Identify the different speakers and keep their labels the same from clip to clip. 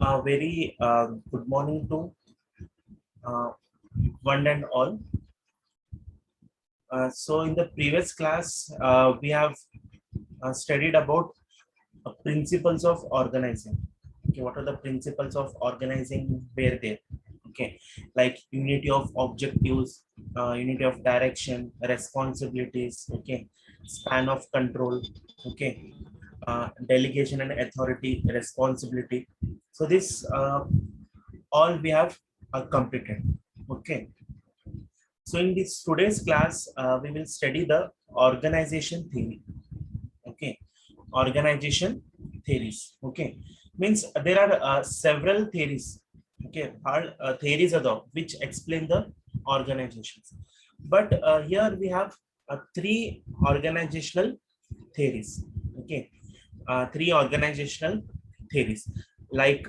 Speaker 1: Very good morning to uh, one and all. So in the previous class, we have studied about principles of organizing. Okay, what are the principles of organizing? Were there? Okay, like unity of objectives, unity of direction, responsibilities. Okay, span of control. Okay, delegation and authority, responsibility. So this all we have completed. Okay. So in this today's class, we will study the organization theory. Okay, organization theories. Okay, means there are several theories. Okay, all theories are there which explain the organizations. But here we have three organizational theories. Okay, three organizational theories. Like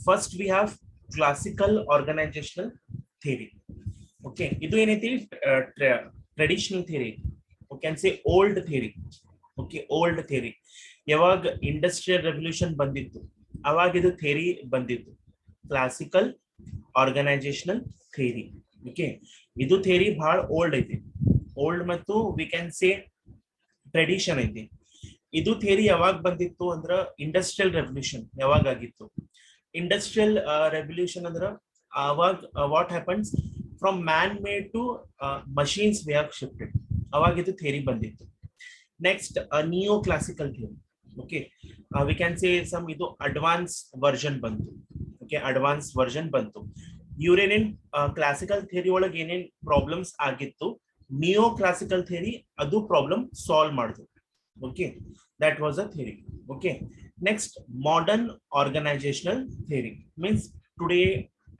Speaker 1: first we have classical organizational theory. Okay, ಇದು ಏನೈತಿ traditional theory, can say old theory. Okay, old theory ಯಾವಾಗ industrial revolution ಬಂದಿತ್ತು ಅವಾಗ ಇದು theory ಬಂದಿತ್ತು, classical organisational theory. Okay, ಇದು theory ಬಹಳ old ಐತಿ, ಓಲ್ಡ್ ಮತ್ತು ವಿ ಕ್ಯಾನ್ ಸೇ ಟ್ರೆಡಿಷನ್ ಐತಿ. ಇದು ಥಿಯರಿ ಯಾವಾಗ ಬಂದಿತ್ತು ಅಂದ್ರ ಇಂಡಸ್ಟ್ರಿಯಲ್ ರೆವಲ್ಯೂಷನ್ ಯಾವಾಗ ಆಗಿತ್ತು. ಇಂಡಸ್ಟ್ರಿಯಲ್ ರೆವಲ್ಯೂಷನ್ ಅಂದ್ರ ಅವಾಗ what happens from man made to machines we have shifted, ಅವಾಗ ಇದು ಥಿಯರಿ ಬಂದಿತ್ತು. Next neo classical theory. Okay, we can say some ಇದು ಅಡ್ವಾನ್ಸ್ ವರ್ಷನ್ ಬಂತು. ಓಕೆ, ಅಡ್ವಾನ್ಸ್ ವರ್ಷನ್ ಬಂತು. ಇವ್ರೇನೇನ್ ಕ್ಲಾಸಿಕಲ್ ಥಿಯರಿ ಒಳಗೆ ಏನೇನ್ ಪ್ರಾಬ್ಲಮ್ಸ್ ಆಗಿತ್ತು, ನಿಯೋ ಕ್ಲಾಸಿಕಲ್ ಥಿಯರಿ ಅದು ಪ್ರಾಬ್ಲಮ್ ಸಾಲ್ವ್ ಮಾಡಿದ್ರು. Okay, that was a theory. Okay, next modern organizational theory means today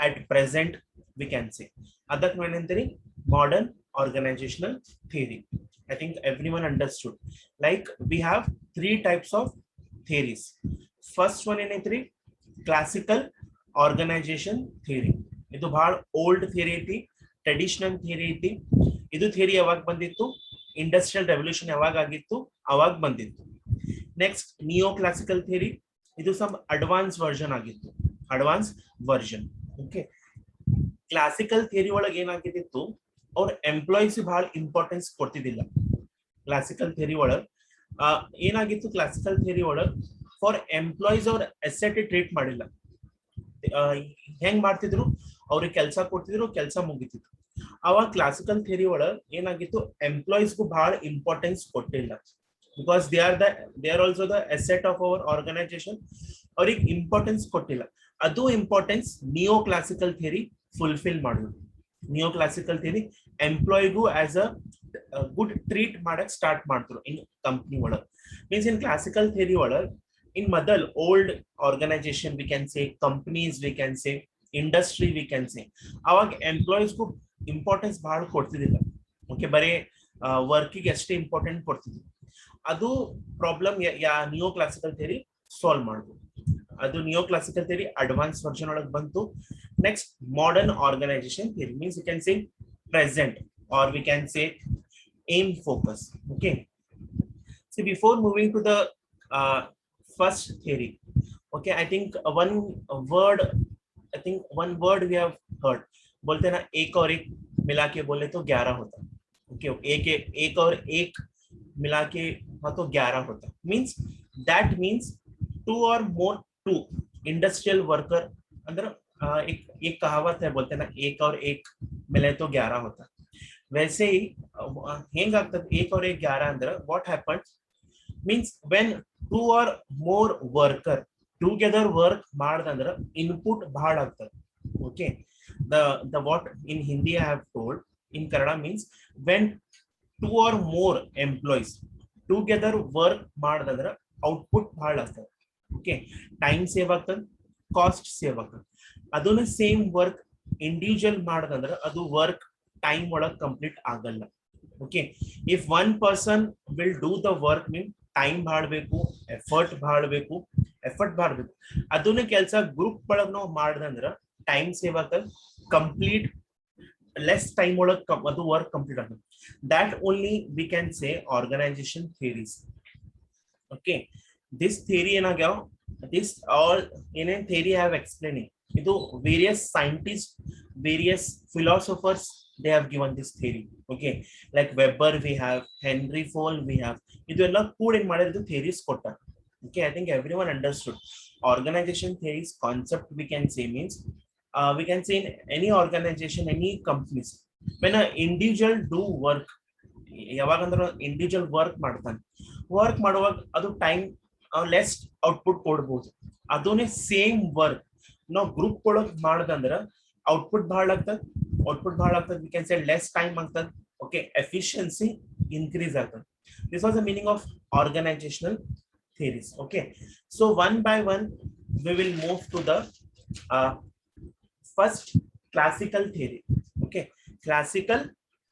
Speaker 1: at present we can say adak menantari modern organizational theory. I think everyone understood. Like we have three types of theories. First one ಏನೈತ್ರಿ, classical organization theory. ಇದು ಬಹಳ old theory ಐತಿ, traditional theory ಐತಿ. ಇದು theory ಯಾವಾಗ ಬಂದಿತ್ತು, industrial revolution ಯಾವಾಗ ಆಗಿತ್ತು ಅವಾಗ ಬಂದಿತ್ತು. ನೆಕ್ಸ್ಟ್ ನಿಯೋ ಕ್ಲಾಸಿಕಲ್ ಥಿಯರಿ, ಇದು ಸಮ್ ಅಡ್ವಾನ್ಸ್ ವರ್ಷನ್ ಆಗಿತ್ತು, advance version. Okay, classical theory ಒಳಗೆ ಏನಾಗಿತ್ತು, ಅವ್ರ ಎಂಪ್ಲಾಯೀಸ್ ಬಹಳ ಇಂಪಾರ್ಟೆನ್ಸ್ ಕೊಡ್ತಿದ್ದಿಲ್ಲ. ಕ್ಲಾಸಿಕಲ್ ಥಿಯರಿ ಒಳಗ್ ಏನಾಗಿತ್ತು, ಕ್ಲಾಸಿಕಲ್ ಥಿಯರಿ ಒಳಗ್ ಫಾರ್ ಎಂಪ್ಲಾಯೀಸ್ ಅವ್ರ ಅಸೆಟ್ ಟ್ರೀಟ್ ಮಾಡಿಲ್ಲ. ಹೆಂಗ್ ಮಾಡ್ತಿದ್ರು, ಅವ್ರಿಗೆ ಕೆಲಸ ಕೊಡ್ತಿದ್ರು, ಕೆಲಸ ಮುಗಿತಿದ್ರು. ಅವಾಗ ಕ್ಲಾಸಿಕಲ್ ಥಿಯರಿ ಒಳಗ್ ಏನಾಗಿತ್ತು, ಎಂಪ್ಲಾಯೀಸ್ಗೂ ಬಹಳ ಇಂಪಾರ್ಟೆನ್ಸ್ ಕೊಟ್ಟಿಲ್ಲ. Because they are also the asset of our organisation. ಅವ್ರಿಗೆ ಇಂಪಾರ್ಟೆನ್ಸ್ ಕೊಟ್ಟಿಲ್ಲ. ಅದು importance neo classical theory fulfil ಮಾಡೋದು. ನಿಯೋ ಕ್ಲಾಸಿಕಲ್ ಥಿಯರಿ ಎಂಪ್ಲಾಯಿಗೂ ಆಸ್ ಅ ಗುಡ್ ಟ್ರೀಟ್ ಮಾಡಕ್ ಸ್ಟಾರ್ಟ್ ಮಾಡ್ತಾರೆ ಇನ್ ಕಂಪ್ನಿ ಒಳಗ್. ಮೀನ್ಸ್ ಇನ್ ಕ್ಲಾಸಿಕಲ್ ಥಿಯರಿ ಒಳಗ್ ಇನ್ ಮೊದಲ್ old organisation we can say, companies we can say, industry we can say, ಅವಾಗ ಎಂಪ್ಲಾಯೀಸ್ಗೂ importance ಬಹಳ ಕೊಡ್ತಿದ್ದಿಲ್ಲ. ಓಕೆ, ಬರೀ ವರ್ಕಿಗೆ ಅಷ್ಟೇ ಇಂಪಾರ್ಟೆಂಟ್ ಕೊಡ್ತಿದ್ರು. ಅದು problem neo classical theory solve ಮಾಡುದು. ಅದು neo classical theory advance version ಒಳಗೆ ಬಂತು. Next modern organization theory means you can say present are we can say aim focus. Okay, so before moving to the first theory, okay, I think one word we have heard, बोलते ना एक और एक मिला के बोले तो 11 होता. ओके, एक और एक मिला के हाँ तो 11 होता. मीन्स टू और मोर टू इंडस्ट्रियल वर्कर अंदर एक कहावत है, बोलते ना एक और एक मिले तो 11 होता. वैसे ही हेंग ಆಗ್ತದೆ एक और एक 11 अंदर what happens means when two or more worker together work ಮಾಡಿದಂದ್ರ ಇನ್ಪುಟ್ ಬಹಳ ಆಗ್ತದೆ. Okay, the what in Hindi I have told, in Kannada means when two or more employees together work ಮಾಡಿದಂದ್ರ ಔಟ್ಪುಟ್ ಬಹಳ ಆಗ್ತದೆ. ಓಕೆ, ಟೈಮ್ ಸೇವ್ ಆಗ್ತದೆ, cost save ಆಗ್ತದೆ. ಅದನ್ನ same work individual ಮಾಡಿದಂದ್ರ ಅದು ವರ್ಕ್ ಟೈಮ್ ಒಳಗೆ ಕಂಪ್ಲೀಟ್ ಆಗಲ್ಲ. Okay, if one person will do the work mean time ಭಾಳ ಬೇಕು, ಎಫರ್ಟ್ ಭಾಳ ಬೇಕು. ಅದನ್ನ ಕೆಲಸ ಗ್ರೂಪ್ ಒಳಗ್ ನಾವು ಮಾಡ್ದಂದ್ರ ಟೈಮ್ ಸೇವ್ ಆಗ್ತದೆ, ಕಂಪ್ಲೀಟ್ ಲೆಸ್ ಟೈಮ್ ಒಳಗ್ ಅದು ವರ್ಕ್ ಕಂಪ್ಲೀಟ್ ಆಗ್ತದೆ. That only we can say organisation theories. Okay, this theory ಏನಾಗ್ಯಾವ this all in a theory I have explaining. Idu various scientists, various philosophers, they have given this theory. Okay, like Weber we have, Henry Fole we have. Idu ella ಕೂಡ ಏನ್ ಮಾಡಿದ್ರು theories ಕೊಟ್ಟ. Okay, I think everyone understood. Organization theories concept we can say means we can say in any organization, any companies, when an individual do work, ಯಾವಾಗಂದ್ರೆ individual work ಮಾಡುವಾಗ ಅದು time less output ಕೊಡ್ಬೋದು. ಅದನ್ನೇ same work ನಾವು group ಒಳಗ್ ಮಾಡದಂದ್ರ output ಬಹಳ ಆಗ್ತದ we can say less time ಆಗ್ತದ. ಓಕೆ, ಎಫಿಷಿಯನ್ಸಿ ಇನ್ಕ್ರೀಸ್ ಆಗ್ತದೆ. This was the meaning of organizational theories. Okay, so one by one we will move to the first classical theory. Okay, classical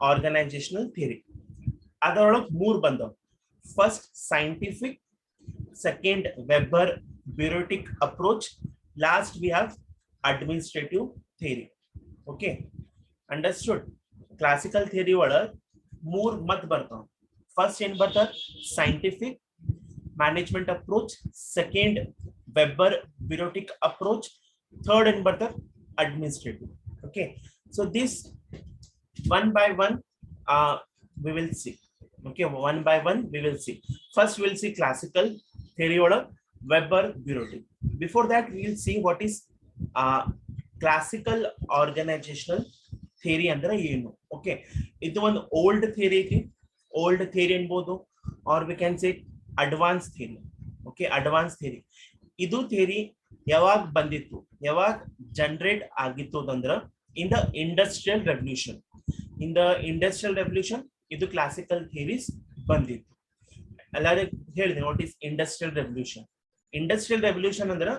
Speaker 1: organizational theory. ಅದರೊಳಗೆ ಮೂರು ಬಂದವು. First scientific, second Weber bureaucratic approach, last we have administrative theory. Okay, understood? Classical theory ಒಳಗೆ ಮೂರು ಮತ್ ಬರ್ತಾವ. First ಏನ್ ಬರ್ತಾವ? scientific management approach, second Weber bureaucratic approach, third and better administrative. Okay, so this one by one we will see. Okay, one by one we will see. First we will see classical theory or Weber bureaucratic. Before that we will see what is classical organizational theory ಅಂದ್ರೆ ಏನು. Okay, ಇದು ಒಂದು old theory ಐತಿ. Old theory ಅನ್ಬೋದು, or we can say advance theory. Okay, advance theory. ಇದು theory ಯಾವಾಗ ಬಂದಿತ್ತು, ಯಾವಾಗ ಜನರೇಟ್ ಆಗಿತ್ತು ಅಂದ್ರ in the industrial revolution. In the industrial revolution ಇದು ಕ್ಲಾಸಿಕಲ್ ಥಿಯರೀಸ್ ಬಂದಿತ್ತು. ಎಲ್ಲರೂ ಹೇಳಿದೆ what is industrial revolution. Industrial revolution ಅಂದ್ರ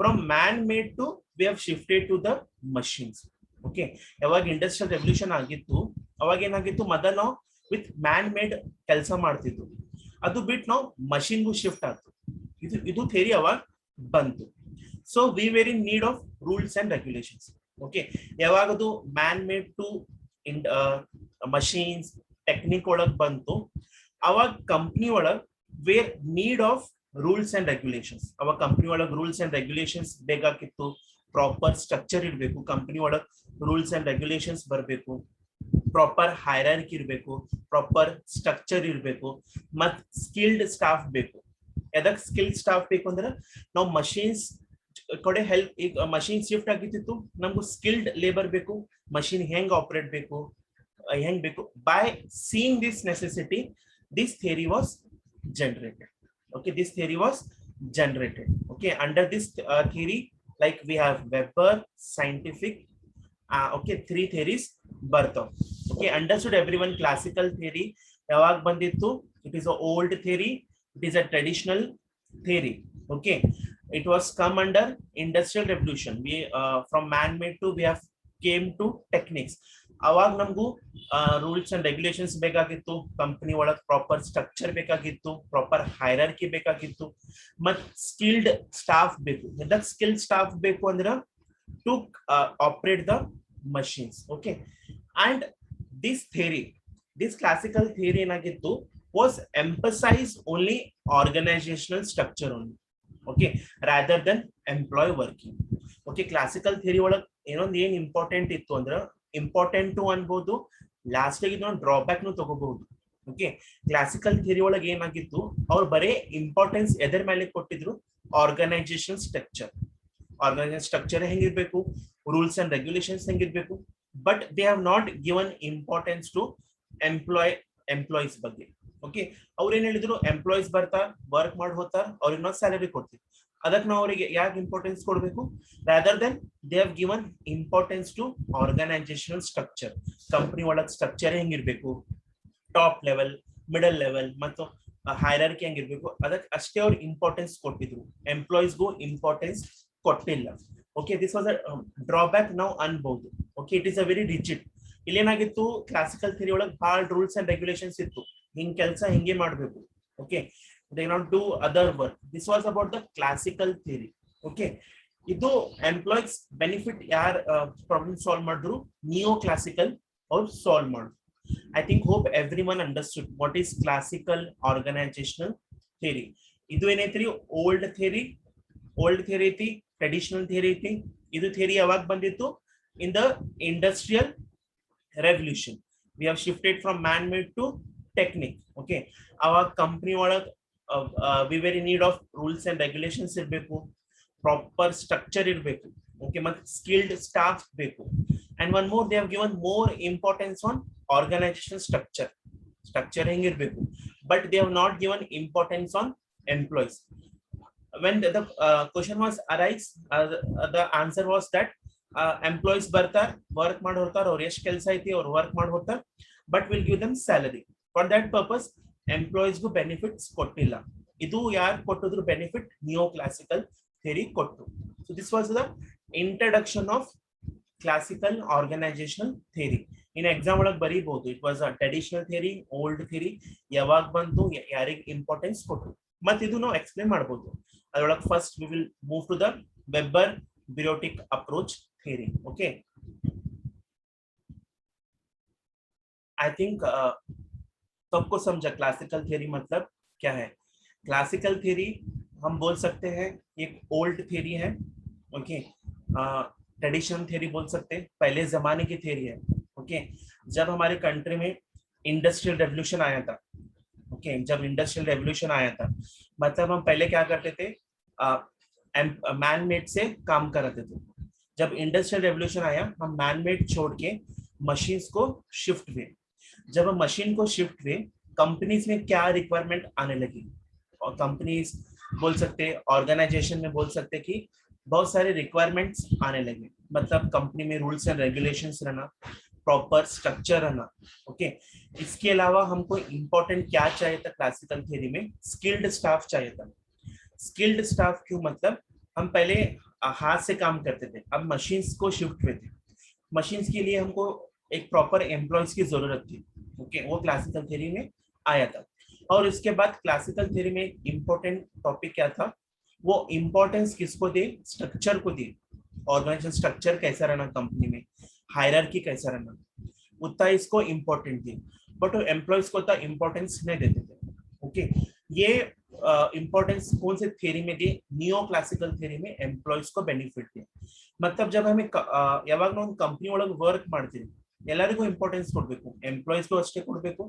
Speaker 1: from man made to we have shifted to the machines. Okay, ಯಾವಾಗ ಇಂಡಸ್ಟ್ರಿಯಲ್ ರೆವಲ್ಯೂಷನ್ ಆಗಿತ್ತು ಅವಾಗ ಏನಾಗಿತ್ತು, ಮೊದಲು ನಾವು ವಿತ್ ಮ್ಯಾನ್ ಮೇಡ್ ಕೆಲಸ ಮಾಡ್ತಿದ್ವು, ಅದು ಬಿಟ್ಟು ನಾವು ಮಷೀನ್ಗೂ ಶಿಫ್ಟ್ ಆಗ್ತು. ಇದು ಥಿಯರಿ ಅವಾಗ ಬಂತು. So we were in need of rules and regulations. Okay, ಯಾವಾಗದು man made to machines technique ಒಳಗ್ ಬಂತು ಅವಾಗ ಕಂಪ್ನಿ ಒಳಗ್ were need of rules and regulations. ಅವಾಗ ಕಂಪ್ನಿ ಒಳಗ್ ರೂಲ್ಸ್ ಅಂಡ್ ರೆಗ್ಯುಲೇಷನ್ಸ್ ಬೇಕಾಗಿತ್ತು. ಪ್ರಾಪರ್ ಸ್ಟ್ರಕ್ಚರ್ ಇರಬೇಕು ಕಂಪ್ನಿ ಒಳಗ್, ರೂಲ್ಸ್ ಅಂಡ್ ರೆಗ್ಯುಲೇಷನ್ಸ್ ಬರಬೇಕು, ಪ್ರಾಪರ್ ಹೈರಾರ್ಕಿ ಇರಬೇಕು, ಪ್ರಾಪರ್ ಸ್ಟ್ರಕ್ಚರ್ ಇರಬೇಕು, ಮತ್ ಸ್ಕಿಲ್ಡ್ ಸ್ಟಾಫ್ ಬೇಕು. ಎದಕ್ ಸ್ಕಿಲ್ಡ್ ಸ್ಟಾಫ್ ಬೇಕು ಅಂದ್ರೆ ನಾವು ಮಷೀನ್ಸ್ ಕಡೆ ಹೆಲ್ಪ್, ಈಗ ಮಷೀನ್ ಶಿಫ್ಟ್ ಆಗಿತ್ತು ನಮ್ಗೂ ಸ್ಕಿಲ್ಡ್ ಲೇಬರ್ ಬೇಕು, ಮಷೀನ್ ಹೆಂಗ್ ಆಪರೇಟ್ ಬೇಕು, ಹೆಂಗ್ ಬೇಕು. By seeing this necessity this theory was generated. Okay, this theory was generated. Okay, under this theory like we have Weber, scientific, okay, three theories ಬರ್ತಾವ. Okay, understood everyone? Classical theory ಯಾವಾಗ ಬಂದಿತ್ತು? It is a old theory, it is a traditional theory. Okay, it was come under industrial revolution. We from man made to we have came to techniques. ಅವಾಗ ನಮಗೂ rules and regulations ಬೇಕಾಗಿತ್ತು, company ಒಳಗ್ proper structure ಬೇಕಾಗಿತ್ತು, proper hierarchy ಬೇಕಾಗಿತ್ತು, ಮತ್ skilled staff ಬೇಕು. ಎದಕ್ skilled staff ಬೇಕು ಅಂದ್ರೆ to operate the machines. Okay, and this theory, this classical theory ಏನಾಗಿತ್ತು was emphasize only organizational structure only. Okay, rather than employee working. Okay, classical theory ಒಳಗ್ ಏನೊಂದು ಏನ್ ಇಂಪಾರ್ಟೆಂಟ್ ಇತ್ತು ಅಂದ್ರೆ, ಇಂಪಾರ್ಟೆಂಟ್ ಅನ್ಬೋದು, ಲಾಸ್ಟ್ ಆಗಿ ಇದನ್ನ ಡ್ರಾಬ್ಯಾಕ್ ನು ತಗೋಬಹುದು. ಓಕೆ, ಕ್ಲಾಸಿಕಲ್ ಥಿಯರಿ ಒಳಗೆ ಏನಾಗಿತ್ತು, ಅವ್ರು ಬರೇ ಇಂಪಾರ್ಟೆನ್ಸ್ ಎದರ್ ಮೇಲೆ ಕೊಟ್ಟಿದ್ರು, ಆರ್ಗನೈಸೇಷನ್ ಸ್ಟ್ರಕ್ಚರ್. ಆರ್ಗನೈಸೇಷನ್ ಸ್ಟ್ರಕ್ಚರ್ ಹೆಂಗಿರ್ಬೇಕು, ರೂಲ್ಸ್ ಅಂಡ್ ರೆಗ್ಯುಲೇಷನ್ಸ್ ಹೆಂಗಿರ್ಬೇಕು, but they have not given importance to employees ಬಗ್ಗೆ. ಓಕೆ, ಅವ್ರು ಏನ್ ಹೇಳಿದ್ರು, ಎಂಪ್ಲಾಯೀಸ್ ಬರ್ತಾರ, ವರ್ಕ್ ಮಾಡಿ ಹೋಗ್ತಾರ, ಅವ್ರಿಗೆ ನಾವು ಸ್ಯಾಲರಿ ಕೊಡ್ತೀವಿ, ಅದಕ್ಕೆ ನಾವು ಅವರಿಗೆ ಯಾಕೆ ಇಂಪಾರ್ಟೆನ್ಸ್ ಕೊಡಬೇಕು, rather than they have given importance to organisational structure. Company ಒಳಗ್ ಸ್ಟ್ರಕ್ಚರ್ ಹೆಂಗಿರ್ಬೇಕು, ಟಾಪ್ ಲೆವೆಲ್, ಮಿಡಲ್ ಲೆವೆಲ್ ಮತ್ತು ಹೈರಾರ್ಕಿ ಹೆಂಗಿರ್ಬೇಕು, ಅದಕ್ಕೆ ಅಷ್ಟೇ ಅವ್ರು ಇಂಪಾರ್ಟೆನ್ಸ್ ಕೊಟ್ಟಿದ್ರು, ಎಂಪ್ಲಾಯೀಸ್ಗೂ ಇಂಪಾರ್ಟೆನ್ಸ್ ಕೊಟ್ಟಿಲ್ಲ. Okay, this was a drawback ನಾವು ಅನ್ಬಹುದು. Okay, it is a very rigid. ಇಲ್ಲೇನಾಗಿತ್ತು, ಕ್ಲಾಸಿಕಲ್ ಥಿಯರಿ ಒಳಗೆ ಬಹಳ ರೂಲ್ಸ್ ಅಂಡ್ ರೆಗ್ಯುಲೇಷನ್ಸ್ ಇತ್ತು, ಹಿಂಗ್ ಕೆಲಸ ಹಿಂಗೆ ಮಾಡ್ಬೇಕು. Okay, they not do other work. This was about the classical theory. Okay, ಇದು ಎಂಪ್ಲಾಯೀಸ್ ಬೆನಿಫಿಟ್ ಯಾರು ಪ್ರಾಬ್ಲಮ್ ಸಾಲ್ವ್ ಮಾಡಿದ್ರು, ನಿಯೋ ಕ್ಲಾಸಿಕಲ್ ಅವ್ರು ಸಾಲ್ವ್ ಮಾಡಿದ್ರು. I think hope every one understood what is classical organisational theory. ಇದು ಏನೈತ್ರಿ, old theory, old theory ಐತಿ, traditional theory ಐತಿ. ಇದು ಥಿಯರಿ ಯಾವಾಗ ಬಂದಿತ್ತು? In the industrial revolution. We have shifted from man made to technique. Okay, ಅವಾಗ company ಒಳಗೆ we very need of rules and regulations ಇರಬೇಕು, ಪ್ರಾಪರ್ ಸ್ಟ್ರಕ್ಚರ್ ಇರಬೇಕು. ಓಕೆ, ಮತ್ತೆ ಸ್ಕಿಲ್ಡ್ ಸ್ಟಾಫ್ ಬೇಕು. And one more, they have given more importance on organisation structure ಹೆಂಗಿರ್ಬೇಕು, but they have not given importance on employees. when the question was arise, the answer was that employees ಬರ್ತಾರ, work ಮಾಡಿ ಹೋಗ್ತಾರ, ಅವ್ರು ಎಷ್ಟು ಕೆಲಸ ಐತಿ ಅವ್ರು ವರ್ಕ್ ಮಾಡಿ ಹೋಗ್ತಾರ, but will give them salary. For that purpose ಎಂಪ್ಲಾಯೀಸ್ಗೂ ಬೆನಿಫಿಟ್ಸ್ ಕೊಟ್ಟಿಲ್ಲ. ಇದು ಯಾರು ಕೊಟ್ಟಿದ್ರು ಬೆನಿಫಿಟ್? ನಿಯೋ ಕ್ಲಾಸಿಕಲ್ ಥಿಯರಿ ಕೊಟ್ಟು. So this was the introduction of classical organisational theory. In exam ಒಳಗೆ ಬರೀಬಹುದು, it was a traditional theory, old theory, ಯಾವಾಗ ಬಂತು, ಯಾರಿಗೆ ಇಂಪಾರ್ಟೆನ್ಸ್ ಕೊಟ್ಟರು, ಮತ್ತೆ ಇದು ನಾವು ಎಕ್ಸ್ಪ್ಲೇನ್ ಮಾಡಬಹುದು. ಅದರೊಳಗೆ first we will move to the Weber bureaucratic approach theory. Okay, I think सबको समझा क्लासिकल थ्योरी मतलब क्या है. क्लासिकल थ्योरी हम बोल सकते हैं एक ओल्ड थ्योरी है. ओके, ट्रेडिशनल थ्योरी बोल सकते हैं, पहले जमाने की थ्योरी है. ओके, जब हमारे कंट्री में इंडस्ट्रियल रेवोल्यूशन आया था. ओके, जब इंडस्ट्रियल रेवोल्यूशन आया था, मतलब हम पहले क्या करते थे, मैन मेड से काम करते थे. जब इंडस्ट्रियल रेवोल्यूशन आया, हम मैन मेड छोड़ के मशीन्स को शिफ्ट हुए. जब हम मशीन को शिफ्ट हुए, कंपनीज में क्या रिक्वायरमेंट आने लगी, और कंपनीज बोल सकते, ऑर्गेनाइजेशन में बोल सकते कि बहुत सारे रिक्वायरमेंट्स आने लगे. मतलब कंपनी में रूल्स एंड रेगुलेशंस रहना, प्रॉपर स्ट्रक्चर रहना. ओके, इसके अलावा हमको इंपॉर्टेंट क्या चाहिए था क्लासिकल थ्योरी में? स्किल्ड स्टाफ चाहिए था. स्किल्ड स्टाफ क्यों? मतलब हम पहले हाथ से काम करते थे, अब मशीन्स को शिफ्ट हुए थे. मशीन्स के लिए हमको एक प्रॉपर एम्प्लॉयज की जरूरत थी. ओके, वो क्लासिकल थ्योरी में आया था. और इसके बाद क्लासिकल थ्योरी में इंपॉर्टेंट टॉपिक क्या था? वो इंपॉर्टेंस किसको दे? स्ट्रक्चर को दे. ऑर्गेनाइजेशन स्ट्रक्चर कैसा रहना कंपनी में, हायरार्की कैसा रहना, उतना इसको इंपॉर्टेंट थी. बट वो एम्प्लॉयज को उतना इंपॉर्टेंस नहीं देते थे. ओके, ये इंपॉर्टेंस कौन से थ्योरी में दी? नियो क्लासिकल थ्योरी में एम्प्लॉयज को बेनिफिट दिया. मतलब जब हमें ಯಾವಾಗ ನಾವು ಕಂಪನಿ ಒಳಗೆ ವರ್ಕ್ ಮಾಡ್ತೀವಿ, ಎಲ್ಲರಿಗೂ ಇಂಪಾರ್ಟೆನ್ಸ್ ಕೊಡಬೇಕು, एम्प्लॉयज को ಅಷ್ಟೇ ಕೊಡಬೇಕು.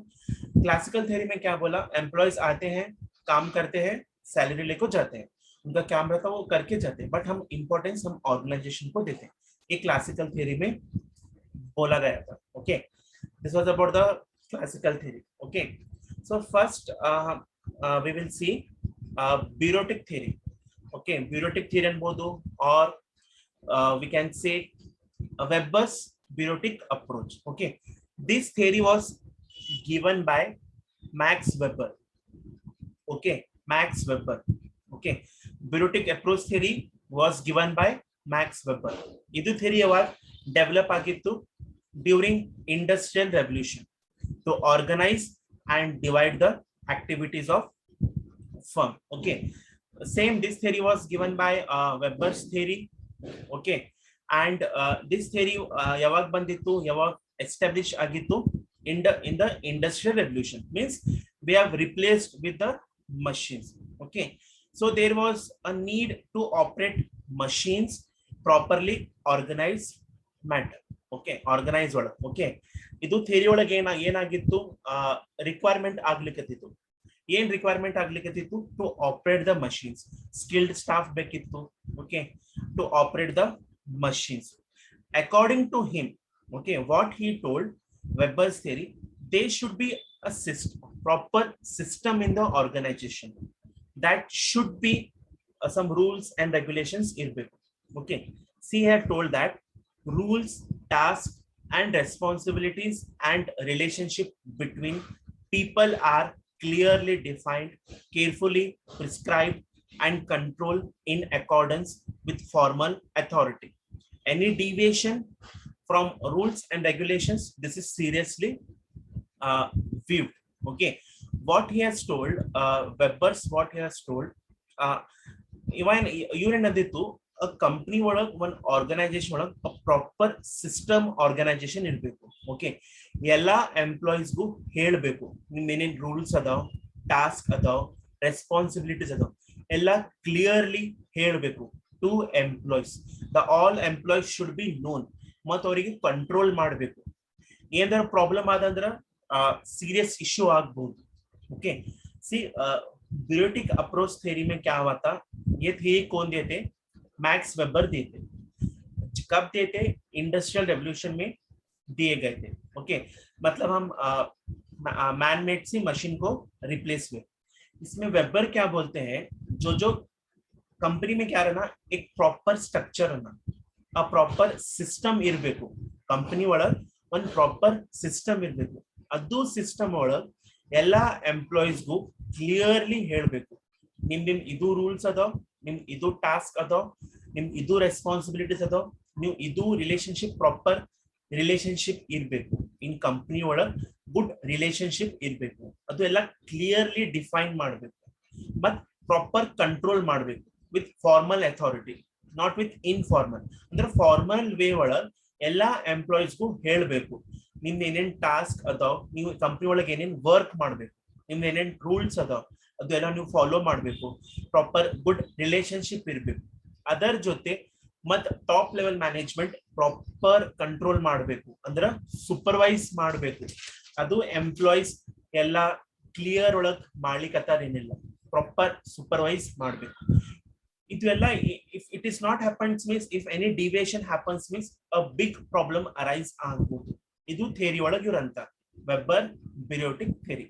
Speaker 1: क्लासिकल थ्योरी में क्या बोला? एम्प्लॉयज आते हैं, काम करते हैं, सैलरी लेकर जाते हैं, उनका काम रहता है वो करके जाते हैं, बट हम इंपॉर्टेंस हम ऑर्गेनाइजेशन को देते हैं. ये क्लासिकल थ्योरी में बोला गया था. Okay, this was about the classical theory. Okay, so first we will see bureautic theory. Okay, bureautic theory ಅನ್ಬೋದು, or we can say Weber's bureautic approach. Okay, this theory was given by Max Weber. Okay, Max Weber. Okay, bureautic approach theory was given by Max Weber. ಇದು theory ಯಾವಾಗ develop ಆಗಿತ್ತು? During industrial revolution, to organize and divide the activities of firm. Okay, same this theory was given by Weber's theory. Okay, and this theory yavag bandittu, yavag establish agittu in the industrial revolution, means we have replaced with the machines. Okay, so there was a need to operate machines properly organized matter. Okay, organized order. Okay, ಇದು ಥಿಯರಿ ಒಳಗೆ ಏನಾಗಿತ್ತು? Requirement ಆಗ್ಲಿಕ್ಕತ್ತಿತ್ತು. ಏನ್ requirement ಆಗ್ಲಿಕ್ಕತ್ತಿತ್ತು? To operate the machines, skilled staff ಬೇಕಿತ್ತು. Okay, to operate the machines. According to him, okay, what he told, Weber's theory, there should be a system, proper system in the organization. That should be some rules and regulations irbeku. Okay, see, he had told that rules, tasks and responsibilities and relationship between people are clearly defined, carefully prescribed and controlled in accordance with formal authority. Any deviation from rules and regulations, this is seriously viewed. Okay, what he has told, Weber's what he has told, even ಏನಂದಿತ್ತು, a company ಒಳಗೆ, one organization ಒಳಗೆ a proper system organization ಇರಬೇಕು. Okay, ಎಲ್ಲಾ ಎಂಪ್ಲಾಯೀಸ್ಗೂ ಹೇಳಬೇಕು ನಿಮ್ ಏನೇನ್ rules ಅದಾವ, task ಅದಾವ, responsibilities ಅದಾವ, ಎಲ್ಲ ಕ್ಲಿಯರ್ಲಿ ಹೇಳಬೇಕು to employees. The all employees should be known. ಮತ್ತು ಅವರಿಗೆ ಕಂಟ್ರೋಲ್ ಮಾಡಬೇಕು. ಏನಾರ ಪ್ರಾಬ್ಲಮ್ ಆದಂದ್ರ सीरियस इश्यू ಆಗ್ಬಹುದು. Okay see bureaucratic approach theory में क्या हुआ था, ये थ्योरी कौन देते? मैक्स वेबर देते. कब देते? इंडस्ट्रियल रेवोल्यूशन में दिए गए थे. ओके मतलब हम मैन मेड सी मशीन को रिप्लेस हुए. इसमें वेबर क्या बोलते हैं, जो जो कंपनी में क्या रहना, एक प्रॉपर स्ट्रक्चर रहना, अ प्रॉपर सिस्टम इरಬೇಕು. कंपनी ಒಳಗೆ ಒಂದು ಪ್ರಾಪರ್ ಸಿಸ್ಟಮ್ ಇರಬೇಕು. ಅದು ಸಿಸ್ಟಮ್ ಒಳಗೆ ಎಲ್ಲ ಎಂಪ್ಲಾಯೀಸ್ಗೂ ಕ್ಲಿಯರ್ಲಿ ಹೇಳಬೇಕು, ನಿಮ್ ಇದು ರೂಲ್ಸ್ ಅದಾವ, ನಿಮ್ ಇದು ಟಾಸ್ಕ್ ಅದಾವ, ನಿಮ್ ಇದು ರೆಸ್ಪಾನ್ಸಿಬಿಲಿಟೀಸ್ ಅದಾವ, ನೀವು ಇದು ರಿಲೇಶನ್ಶಿಪ್ ಪ್ರಾಪರ್ ರಿಲೇಶನ್ಶಿಪ್ ಇರಬೇಕು. ಇನ್ ಕಂಪನಿ ಒಳಗೆ ಗುಡ್ ರಿಲೇಶನ್ಶಿಪ್ ಇರಬೇಕು. ಅದು ಎಲ್ಲ ಕ್ಲಿಯರ್ಲಿ ಡಿಫೈನ್ ಮಾಡಬೇಕು. ಮತ್ ಪ್ರಾಪರ್ ಕಂಟ್ರೋಲ್ ಮಾಡಬೇಕು with formal authority, not with informal. ಅಂದ್ರೆ ಫಾರ್ಮಲ್ ವೇ ಒಳಗೆ ಎಲ್ಲಾ ಎಂಪ್ಲಾಯೀಸ್ಗೂ ಹೇಳಬೇಕು, ನಿಮ್ದು ಏನೇನ್ ಟಾಸ್ಕ್ ಅದಾವ, ನೀವು ಕಂಪ್ನಿ ಒಳಗೆ ಏನೇನ್ ವರ್ಕ್ ಮಾಡ್ಬೇಕು, ನಿಮ್ದು ಏನೇನ್ ರೂಲ್ಸ್ ಅದಾವ ಅದೆಲ್ಲ ನೀವು ಫಾಲೋ ಮಾಡ್ಬೇಕು. ಪ್ರಾಪರ್ ಗುಡ್ ರಿಲೇಶನ್ಶಿಪ್ ಇರ್ಬೇಕು. ಅದರ ಜೊತೆ ಮತ್ top level management proper control ಮಾಡಬೇಕು, ಅಂದ್ರ ಸೂಪರ್ವೈಸ್ ಮಾಡಬೇಕು. ಅದು ಎಂಪ್ಲಾಯೀಸ್ ಎಲ್ಲ ಕ್ಲಿಯರ್ ಒಳಗ್ ಮಾಡ್ಲಿಕ್ಕತ್ತಾರ ಏನಿಲ್ಲ, ಪ್ರಾಪರ್ ಸೂಪರ್ವೈಸ್ ಮಾಡಬೇಕು. ಇದೆಲ್ಲ if it is not happens means if any deviation happens means a big problem arise ಆಗಬಹುದು. ಇದು ಥಿಯರಿ ಒಳಗೆ ಇರಂತ ವೆಬ್ಬರ್ ಬ್ಯೂರೋಟಿಕ್ ಥಿಯರಿ.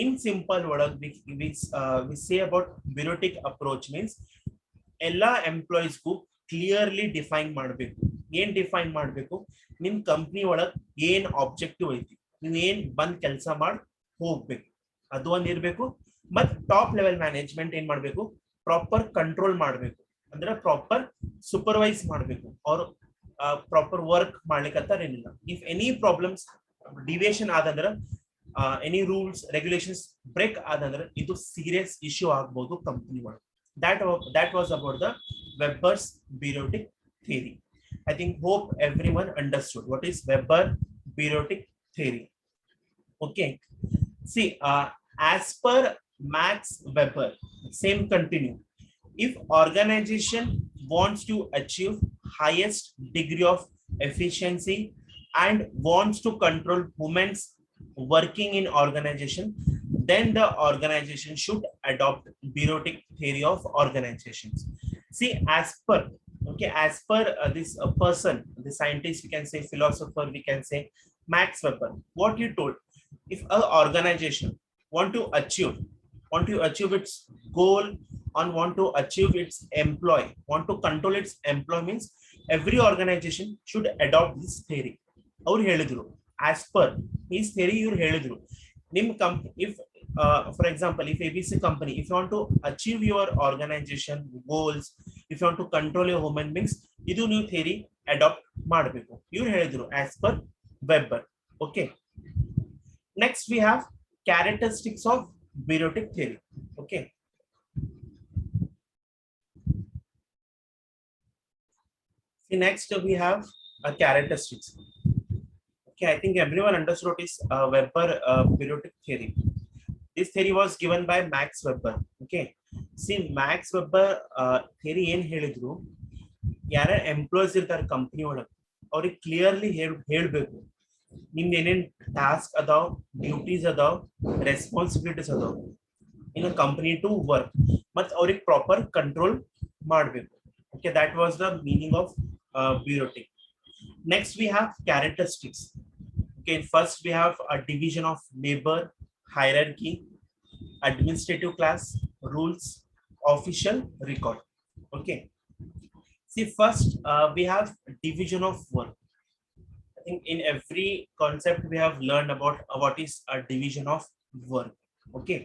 Speaker 1: in simple ಒಳಗೆ we say about bureautic approach means ಎಲ್ಲಾ ಎಂಪ್ಲಾಯೀಸ್ಗೂ ಕ್ಲಿಯರ್ಲಿ ಡಿಫೈನ್ ಮಾಡಬೇಕು. ಏನ್ ಡಿಫೈನ್ ಮಾಡಬೇಕು? ನಿಮ್ ಕಂಪ್ನಿ ಒಳಗೆ ಏನ್ ಆಬ್ಜೆಕ್ಟಿವ್ ಐತಿ, ನೀವ್ ಏನ್ ಬಂದ್ ಕೆಲಸ ಮಾಡಿ ಹೋಗ್ಬೇಕು, ಅದು ಒಂದ್ ಇರ್ಬೇಕು. ಮತ್ ಟಾಪ್ ಲೆವೆಲ್ ಮ್ಯಾನೇಜ್ಮೆಂಟ್ ಏನ್ ಮಾಡ್ಬೇಕು? ಪ್ರಾಪರ್ ಕಂಟ್ರೋಲ್ ಮಾಡಬೇಕು, ಅಂದ್ರೆ ಪ್ರಾಪರ್ ಸೂಪರ್ವೈಸ್ ಮಾಡಬೇಕು. ಅವ್ರು ಪ್ರಾಪರ್ ವರ್ಕ್ ಮಾಡ್ಲಿಕ್ಕತ್ತಾರ ಏನಿಲ್ಲ. ಇಫ್ ಎನಿ ಪ್ರಾಬ್ಲಮ್ಸ್ ಡಿವಿಯೇಷನ್ ಆದಂದ್ರ, ಎನಿ ರೂಲ್ಸ್ ರೆಗ್ಯುಲೇಷನ್ಸ್ ಬ್ರೇಕ್ ಆದಂದ್ರ ಇದು ಸೀರಿಯಸ್ ಇಶ್ಯೂ ಆಗ್ಬಹುದು ಕಂಪನಿ ಒಳಗೆ. that was about the Weber's bureautic theory. I think hope everyone understood what is Weber bureautic theory. Okay, see as per Max Weber, same continue. If organization wants to achieve highest degree of efficiency and wants to control humans working in organization, then the organization should adopt bureautic theory of organizations. See, as per this person, the scientist, we can say philosopher, we can say Max Weber, what he told, if an organization want to achieve its goal and want to achieve its employee, want to control its employee means every organization should adopt this theory. ಅವ್ರು ಹೇಳಿದ್ರು as per his theory, ಇವ್ರು ಹೇಳಿದ್ರು ನಿಮ್ if for example if ABC company, if you want to achieve your organization goals, if you want to control your human beings, ಇದು ನೀವು theory adopt ಮಾಡಬೇಕು. ಇವ್ರು ಹೇಳಿದ್ರು as per Weber. Okay, next we have characteristics of bureautic theory. Okay, see, next we have a characteristics. Okay, I think everyone understood what is Weber bureautic theory. This theory was given by Max Weber. Okay, see, Max Weber theory ಏನ್ ಹೇಳಿದ್ರು, ಯಾರ employees ಇರ್ತಾರೆ company ಒಳಗೆ ಅವ್ರಿಗೆ clearly ಹೇಳ್ಬೇಕು, ನಿಮ್ದು ಏನೇನ್ task ಅದಾವ, ಡ್ಯೂಟೀಸ್ ಅದಾವ, ರೆಸ್ಪಾನ್ಸಿಬಿಲಿಟೀಸ್ ಅದಾವ ಇನ್ ಕಂಪನಿ ಟು ವರ್ಕ್, ಮತ್ ಅವ್ರಿಗೆ ಪ್ರಾಪರ್ ಕಂಟ್ರೋಲ್ ಮಾಡಬೇಕು. Okay, that was the meaning of bureautic. Next we have characteristics. Okay, first we have a division of labor, hierarchy, administrative class, rules, official record. Okay, see, first we have division of work. I think in every concept we have learned about what is a division of work. Okay,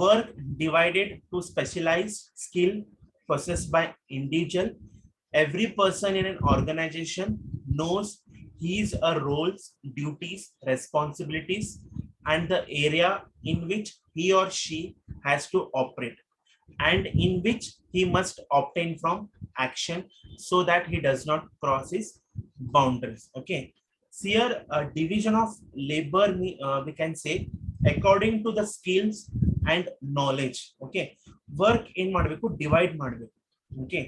Speaker 1: work divided to specialized skill possessed by individual. Every person in an organization knows his or roles, duties, responsibilities, and the area in which he or she has to operate, and in which he must obtain from action so that he does not cross his boundaries. Okay, so here a division of labor, we can say according to the skills and knowledge. Okay, work ಏನ್ ಮಾಡ್ಬೇಕು, divide ಮಾಡ್ಬೇಕು. Okay,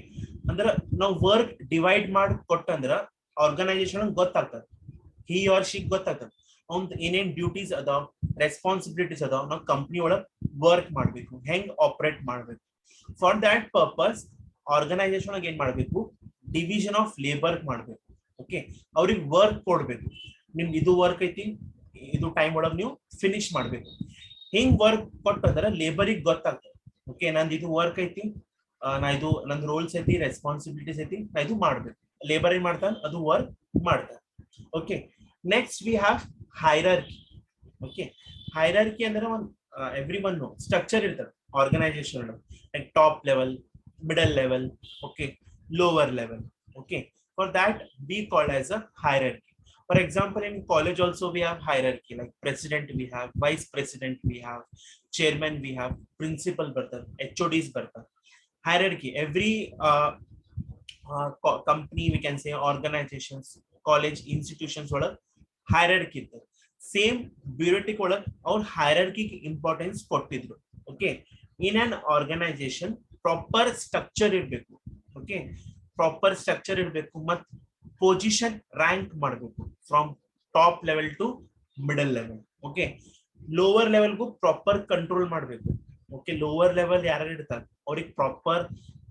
Speaker 1: ಅಂದ್ರ ನಾವು work divide ಮಾಡಿ ಕೊಟ್ಟಂದ್ರ organisation ಗೊತ್ತಾಗ್ತದೆ, he or she ಗೊತ್ತಾಗ್ತದೆ ಅವ್ನ ಏನೇನ್ ಡ್ಯೂಟೀಸ್ ಅದಾವ, ರೆಸ್ಪಾನ್ಸಿಬಿಲಿಟೀಸ್ ಅದಾವ, ನಾವು ಕಂಪ್ನಿ ಒಳಗ್ ವರ್ಕ್ ಮಾಡ್ಬೇಕು, ಹೆಂಗ್ ಆಪರೇಟ್ ಮಾಡ್ಬೇಕು. ಫಾರ್ ದಟ್ ಪರ್ಪಸ್ ಆರ್ಗನೈಸೇಷನ್ ಏನ್ ಮಾಡ್ಬೇಕು, ಡಿವಿಷನ್ ಆಫ್ ಲೇಬರ್ ಮಾಡ್ಬೇಕು. ಓಕೆ, ಅವ್ರಿಗೆ ವರ್ಕ್ ಕೊಡ್ಬೇಕು, ನಿಮ್ಗೆ ಇದು ವರ್ಕ್ ಐತಿ, ಇದು ಟೈಮ್ ಒಳಗ್ ನೀವು ಫಿನಿಶ್ ಮಾಡ್ಬೇಕು. ಹಿಂಗ್ ವರ್ಕ್ ಕೊಟ್ಟಂದ್ರ ಲೇಬರಿಗೆ ಗೊತ್ತಾಗ್ತದೆ, ಓಕೆ ನಂದು ಇದು ವರ್ಕ್ ಐತಿ, ನಾ ಇದು ನಂದು ರೋಲ್ಸ್ ಐತಿ, ರೆಸ್ಪಾನ್ಸಿಬಿಲಿಟೀಸ್ ಐತಿ, ನಾ ಇದು ಮಾಡ್ಬೇಕು. ಲೇಬರ್ ಏನ್ ಮಾಡ್ತಾನೆ, ಅದು ವರ್ಕ್ ಮಾಡ್ತಾನೆ. Okay, next we have hierarchy. Okay, hierarchy ಅಂದ್ರೆ ಒಂದು ಎವ್ರಿ ಒನ್ ಸ್ಟ್ರಕ್ಚರ್ ಇರ್ತದೆ organization, like top level, middle level, okay, lower level. Okay, for that we call as a hierarchy. For example, in college also we have hierarchy, like president we have, vice president we have, chairman we have, principal bartar, HODs bartar. Hierarchy, every company, we can say organizations, college institutions ಒಳಗೆ hierarchy ಇರ್ತದೆ. Same bureaucratic ಒಳಗೆ ಅವ್ರು hierarchy importance ಕೊಟ್ಟಿದ್ರು. Okay, in an organisation proper structure ಇರಬೇಕು. Okay, proper structure ಇರಬೇಕು ಮತ್ತು position rank ಮಾಡಬೇಕು from top level to middle level. Okay, lower ಲೆವೆಲ್ಗೂ ಪ್ರಾಪರ್ ಕಂಟ್ರೋಲ್ ಮಾಡಬೇಕು. ಓಕೆ, ಲೋವರ್ ಲೆವೆಲ್ ಯಾರು ಇರ್ತಾರೆ ಅವ್ರಿಗೆ ಪ್ರಾಪರ್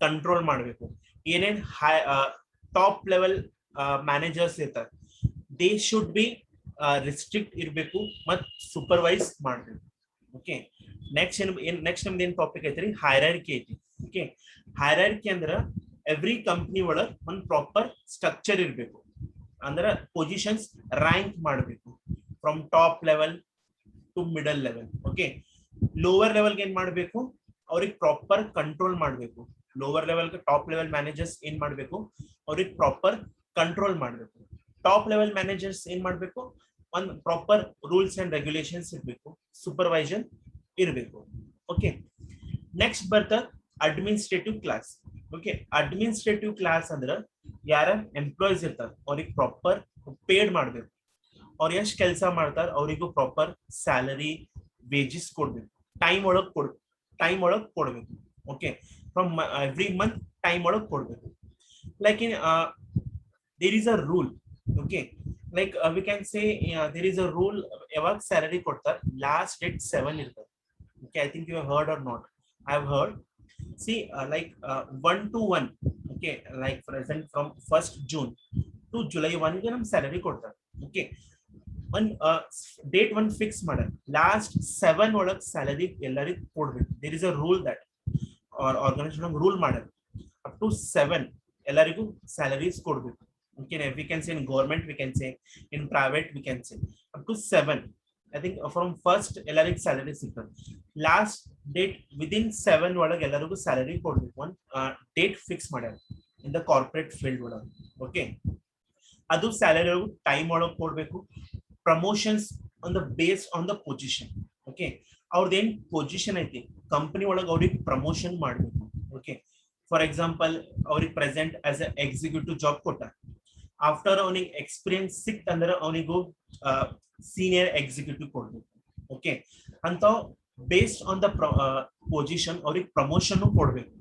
Speaker 1: ಕಂಟ್ರೋಲ್ ಮಾಡಬೇಕು. ಏನೇನ್ ಟಾಪ್ ಲೆವೆಲ್ ಮ್ಯಾನೇಜರ್ಸ್ ಇರ್ತಾರೆ, ದೇ ಶುಡ್ ಬಿ ರಿಸ್ಟ್ರಿಕ್ಟ್ ಇರಬೇಕು ಮತ್ತು ಸೂಪರ್ವೈಸ್ ಮಾಡಬೇಕು. ಓಕೆ, ನೆಕ್ಸ್ಟ್ ನಮ್ದು ಏನ್ ಟಾಪಿಕ್ ಐತ್ರಿ, ಹೈರಾರ್ಕಿ ಐತಿ. ಓಕೆ, ಹೈರಾರ್ಕಿ ಅಂದ್ರ ಎವ್ರಿ ಕಂಪ್ನಿ ಒಳಗ್ ಒಂದು ಪ್ರಾಪರ್ ಸ್ಟ್ರಕ್ಚರ್ ಇರಬೇಕು, ಅಂದ್ರ ಪೊಸಿಷನ್ಸ್ ರ್ಯಾಂಕ್ ಮಾಡಬೇಕು from top level to middle level. Okay, lower ಲೆವೆಲ್ಗೆ ಏನ್ ಮಾಡಬೇಕು, ಅವ್ರಿಗೆ ಪ್ರಾಪರ್ ಕಂಟ್ರೋಲ್ ಮಾಡಬೇಕು. Lower level top level managers ಏನ್ ಮಾಡಬೇಕು, ಅವ್ರಿಗೆ ಪ್ರಾಪರ್ ಕಂಟ್ರೋಲ್ ಮಾಡಬೇಕು. ಟಾಪ್ ಲೆವೆಲ್ ಮ್ಯಾನೇಜರ್ಸ್ ಏನ್ ಮಾಡಬೇಕು, ಒಂದು ಪ್ರಾಪರ್ ರೂಲ್ಸ್ ಅಂಡ್ ರೆಗ್ಯುಲೇಷನ್ಸ್ ಇರಬೇಕು, ಸೂಪರ್ವೈಸನ್ ಇರಬೇಕು. ಓಕೆ, ನೆಕ್ಸ್ಟ್ ಬರ್ತ administrative class. Okay, administrative class ಅಂದ್ರ ಯಾರ ಎಂಪ್ಲಾಯೀಸ್ ಇರ್ತಾರೆ ಅವ್ರಿಗೆ ಪ್ರಾಪರ್ ಪೇಡ್ ಮಾಡ್ಬೇಕು. ಅವ್ರು ಎಷ್ಟು ಕೆಲಸ ಮಾಡ್ತಾರೆ ಅವರಿಗೂ ಪ್ರಾಪರ್ ಸ್ಯಾಲರಿ, ವೇಜಸ್ ಕೊಡ್ಬೇಕು, ಟೈಮ್ ಒಳಗ್ ಕೊಡ್ಬೇಕು. Okay, from every month time ಒಳಗ್ ಕೊಡ್ಬೇಕು. Like in their is a rule. Okay, like we can say there is a rule, ಯಾವಾಗ ಸ್ಯಾಲರಿ ಕೊಡ್ತಾರೆ ಲಾಸ್ಟ್ ಡೇಟ್ 7 ಇರ್ತದೆ. Okay, I think you have heard or not. I have heard. See, like 1 to 1. Okay, like for example from 1st June to July 1 ಗೆ ನಮ್ salary ಕೊಡ್ತಾರೆ. Okay, one date one fix ಮಾಡ್ಯಾರ, last 7 ಒಳಗ್ salary ಎಲ್ಲರಿಗೂ ಕೊಡ್ಬೇಕು. there is a rule that organization rule ಮಾಡ್ಯಾರ, up to 7 ಎಲ್ಲರಿಗೂ salaries ಕೊಡ್ಬೇಕು. Okay, we can say in government, we can say in private, we can say up to 7. I think from first ಎಲ್ಲರಿಗೂ salary ಸಿಗ್ತದೆ, last date within 7 ಒಳಗೆ ಎಲ್ಲರಿಗೂ salary ಕೊಡ್ಬೇಕು. ಒಂದು date fix ಮಾಡ್ಯಾರ ಇನ್ ದ ಕಾರ್ಪೊರೇಟ್ ಫೀಲ್ಡ್ ಒಳಗೆ. Okay, ಅದು salary time ಒಳಗೆ ಕೊಡ್ಬೇಕು. Promotions on the base on the position. Okay, ಅವ್ರದ್ದೇನ್ ಪೊಸಿಷನ್ ಐತಿ ಕಂಪನಿ ಒಳಗೆ ಅವ್ರಿಗೆ ಪ್ರಮೋಷನ್ ಮಾಡ್ಬೇಕು. ಓಕೆ, ಫಾರ್ ಎಕ್ಸಾಂಪಲ್ ಅವ್ರಿಗೆ present as a executive job ಕೊಟ್ಟ, ಆಫ್ಟರ್ ಅವನಿಗೆ ಎಕ್ಸ್ಪೀರಿಯನ್ಸ್ ಸಿಕ್ತಂದ್ರೆ ಅವನಿಗೂ ಸೀನಿಯರ್ ಎಕ್ಸಿಕ್ಯೂಟಿವ್ ಕೊಡ್ಬೇಕು. ಓಕೆ, ಅಂತ ಬೇಸ್ಡ್ ಆನ್ ದ ಪೊಸಿಷನ್ ಅವ್ರಿಗೆ ಪ್ರಮೋಷನ್ ಕೊಡ್ಬೇಕು.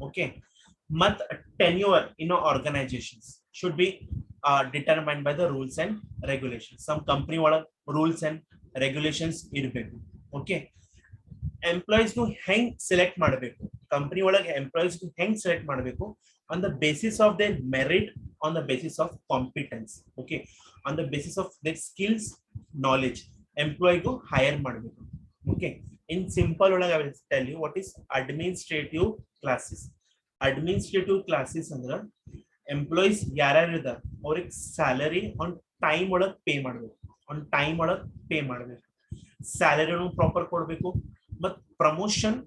Speaker 1: ಓಕೆ, ಮತ್ tenure in organizations should be determined by the rules and regulations. Some company ಒಳಗೆ ರೂಲ್ಸ್ ಅಂಡ್ ರೆಗ್ಯುಲೇಷನ್ಸ್ ಇರಬೇಕು. ಓಕೆ, ಎಂಪ್ಲಾಯೀಸ್ನು ಹೆಂಗ್ ಸೆಲೆಕ್ಟ್ ಮಾಡಬೇಕು, ಕಂಪನಿ ಒಳಗೆ ಎಂಪ್ಲಾಯೀಸ್ ಹೆಂಗ್ ಸೆಲೆಕ್ಟ್ ಮಾಡಬೇಕು, on the basis of their merit, on the basis of competence. Okay, on the basis of their skills, knowledge, employee go hire ಮಾಡಬೇಕು. Okay, in simple ಒಳಗೆ I will tell you what is administrative classes. Administrative classes ಅಂದ್ರೆ employees ಯಾರ್ಯಾರು ಇದ್ದಾರೆ ಅವ್ರಿಗೆ salary on time ಒಳಗೆ pay ಮಾಡಬೇಕು, on time ಒಳಗೆ pay ಮಾಡಬೇಕು, ಸ್ಯಾಲರಿನೂ ಪ್ರಾಪರ್ ಕೊಡಬೇಕು ಮತ್ತು ಪ್ರಮೋಷನ್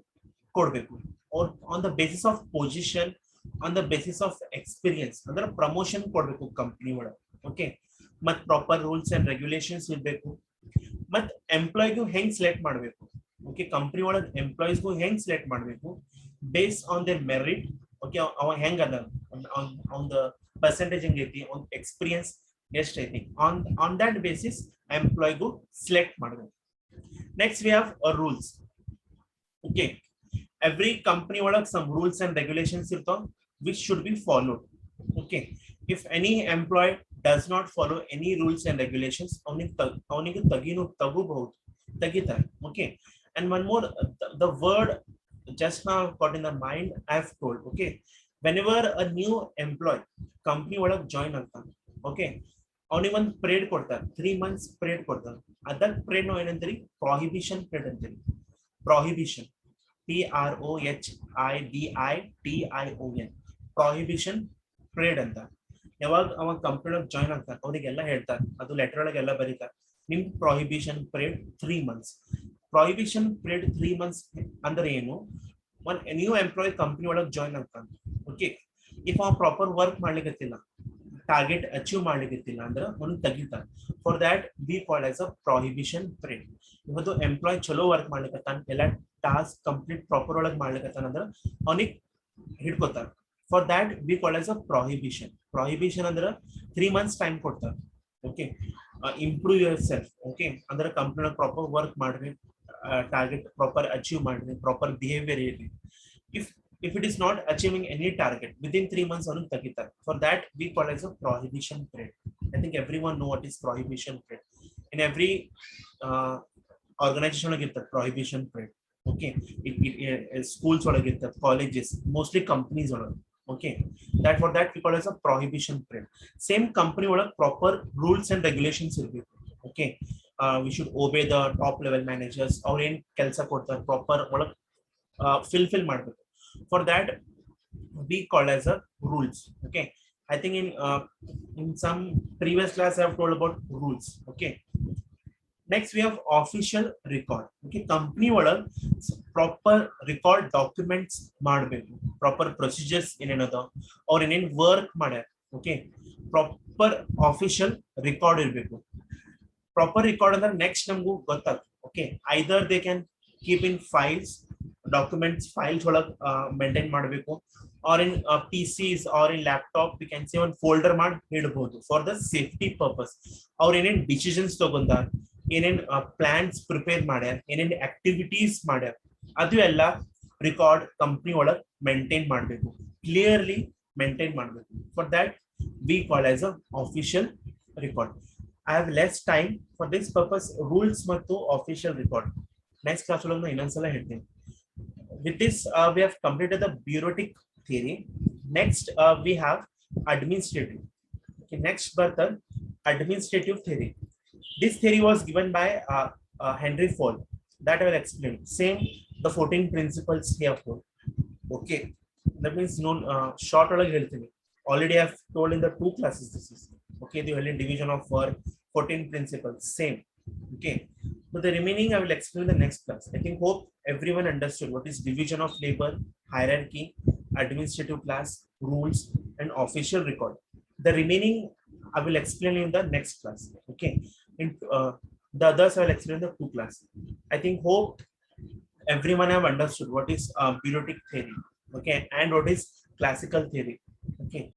Speaker 1: ಕೊಡಬೇಕು. ಅವ್ರ on the basis of position, on the basis of experience ಅಂದ್ರೆ ಪ್ರಮೋಷನ್ ಕೊಡ್ಬೇಕು ಕಂಪನಿ ಒಳಗೆ. ಓಕೆ, ಮತ್ ಪ್ರಾಪರ್ ರೂಲ್ಸ್ ಅಂಡ್ ರೆಗ್ಯುಲೇಷನ್ಸ್ ಇರಬೇಕು. ಮತ್ ಎಂಪ್ಲಾಯ್ಗೂ ಹೆಂಗ್ ಸೆಲೆಕ್ಟ್ ಮಾಡಬೇಕು. ಓಕೆ, ಕಂಪನಿ ಒಳಗೆ ಎಂಪ್ಲಾಯೀಸ್ಗೂ ಹೆಂಗ್ ಸೆಲೆಕ್ಟ್ ಮಾಡಬೇಕು based on there merit. Okay, ಅವ ಹೆಂಗ್ ಅದ, ಆನ್ ದ ಪರ್ಸೆಂಟೇಜ್ ಹೆಂಗ್ ಐತಿ, ಆನ್ ಎಕ್ಸ್ಪೀರಿಯನ್ಸ್ ಎಷ್ಟ್ ಐತಿ, ಆನ್ ದಟ್ ಬೇಸಿಸ್ ಎಂಪ್ಲಾಯ್ಗೂ ಸೆಲೆಕ್ಟ್ ಮಾಡಬೇಕು. Next we have rules. Okay, every company will have some rules and regulations which should be followed. Okay, if any employee does not follow any rules and regulations, ಅವನಿಗೆ ತಗಬಹುದು ತೆಗಿತಾರೆ. Okay, and one more, the word just now got in the mind, I have told. Okay, whenever a new employee company ಒಳಗೆ join ಆಗ್ತಾನೆ, okay, ಅವನಿಗೆ ಒಂದು period ಕೊಡ್ತಾರೆ, 3 months period ಕೊಡ್ತಾರೆ. ಅದಕ್ಕೆ ಪೀರಿಯಡ್ ನಾವು ಏನಂತೀರಿ, ಪ್ರಾಹಿಬಿಷನ್ ಪೀರಿಯಡ್ ಅಂತೀರಿ. ಪ್ರಾಹಿಬಿಷನ್, PROHIBITION, ಪ್ರಾಹಿಬಿಷನ್ ಪೀರಿಯಡ್ ಅಂತ. ಯಾವಾಗ ಅವ ಕಂಪ್ನಿ ಒಳಗೆ ಜಾಯಿನ್ ಆಗ್ತಾರೆ ಅವರಿಗೆಲ್ಲ ಹೇಳ್ತಾರೆ, ಅದು ಲೆಟರ್ ಒಳಗೆಲ್ಲ ಬರೀತಾರೆ, ನಿಮ್ prohibition period 3 months. Prohibition period 3 months ಅಂದ್ರೆ ಏನು, ಒನ್ ನ್ಯೂ ಎಂಪ್ಲಾಯ್ ಕಂಪ್ನಿ ಒಳಗೆ ಜಾಯಿನ್ ಆಗ್ತಾನೆ. ಓಕೆ, ಇಫ್ ಅವ ಪ್ರಾಪರ್ ವರ್ಕ್ ಮಾಡ್ಲಿಕ್ಕತ್ತಿಲ್ಲ, ಟಾರ್ಗೆಟ್ ಅಚೀವ್ ಮಾಡ್ಲಿಕ್ಕತ್ತಿಲ್ಲ ಅಂದ್ರೆ ಅವ್ನು ತೆಗಿತಾನೆ. For that we called as a prohibition period. ಇವತ್ತು ಎಂಪ್ಲಾಯ್ ಚಲೋ ವರ್ಕ್ ಮಾಡ್ಲಿಕ್ಕತ್ತಾನ, ಎಲ್ಲ ಟಾಸ್ಕ್ ಕಂಪ್ಲೀಟ್ ಪ್ರಾಪರ್ ಒಳಗೆ ಮಾಡ್ಲಿಕ್ಕತ್ತಾನ ಅಂದ್ರೆ ಅವನಿಗೆ ಹಿಡ್ಕೋತಾರೆ. For that we called as a prohibition. Prohibition ಅಂದ್ರೆ 3 months ಟೈಮ್ ಕೊಡ್ತಾರೆ. Okay, improve your self. Okay, ಅಂದ್ರೆ ಕಂಪ್ನಿ ಒಳಗೆ ಪ್ರಾಪರ್ ವರ್ಕ್ ಮಾಡ್ರಿ, ಟಾರ್ಗೆಟ್ ಪ್ರಾಪರ್ ಅಚೀವ್ ಮಾಡ್ರಿ, ಪ್ರಾಪರ್ ಬಿಹೇವಿಯರ್ ಇರ್ರಿ. If it is not achieving any target within 3 months, on tagitar. For that we call as a prohibition period. I think everyone know what is prohibition period. In every organization like that prohibition period. Okay, schools or like that, colleges, mostly companies or okay, that for that we call as a prohibition period. Same company or proper rules and regulations will be. Okay, we should obey the top level managers or in kelsa kodtare proper fulfill ಮಾಡಬೇಕು. For that we call as a rules. Okay, I think in some previous class I have told about rules. Okay, next we have official record. Okay, company ಒಳಗೆ proper record documents ಮಾಡಬೇಕು, proper procedures ಏನೇನದ ಅವ್ರು ಏನೇನ್ work ಮಾಡ್ಯಾರ. Okay, proper official record ಇರಬೇಕು. Proper record ಅಂದ್ರೆ next ನಮಗೂ ಗೊತ್ತಾಗ್ತದೆ. Okay, either they can keep in files, documents files ಒಳಗೆ ಮೇಂಟೈನ್ ಮಾಡಬೇಕು, or in PCs or in laptop we can say ಒಂದು ಫೋಲ್ಡರ್ ಮಾಡಿ ಇಡಬಹುದು ಫಾರ್ ದ ಸೇಫ್ಟಿ ಪರ್ಪಸ್. ಅವ್ರು ಏನೇನ್ ಡಿಸಿಷನ್ಸ್ ತಗೊಂಡಾರ, ಏನೇನ್ ಪ್ಲಾನ್ಸ್ ಪ್ರಿಪೇರ್ ಮಾಡ್ಯಾರ, ಏನೇನ್ ಆಕ್ಟಿವಿಟೀಸ್ ಮಾಡ್ಯಾರ, ಅದು ಎಲ್ಲ ರೆಕಾರ್ಡ್ ಕಂಪ್ನಿ ಒಳಗೆ ಮೇಂಟೈನ್ ಮಾಡಬೇಕು, ಕ್ಲಿಯರ್ಲಿ ಮೇಂಟೈನ್ ಮಾಡಬೇಕು. For that we call as a official record. I have less time for this purpose, rules ಮತ್ತು official record next class ಒಳಗೆ ನಾನು ಇನ್ನೊಂದ್ಸಲ ಹೇಳ್ತೀನಿ. With this we have completed the bureaucratic theory. Next we have administrative. Okay, next the administrative theory. This theory was given by Henry Ford. That I will explain. Same, the 14 principles he have told. Okay, that means known short ಒಳಗೆ ಹೇಳ್ತೀನಿ. Already I have told in the 2 classes this is. Okay, the division of work, 14 principles, same. Okay, so the remaining I will explain in the next class. I think hope everyone understood what is division of labor, hierarchy, administrative class, rules and official record. The remaining I will explain in the next class. Okay, in the others I will explain in the 2 class. I think hope everyone have understood what is bureaucratic theory, okay, and what is classical theory. Okay,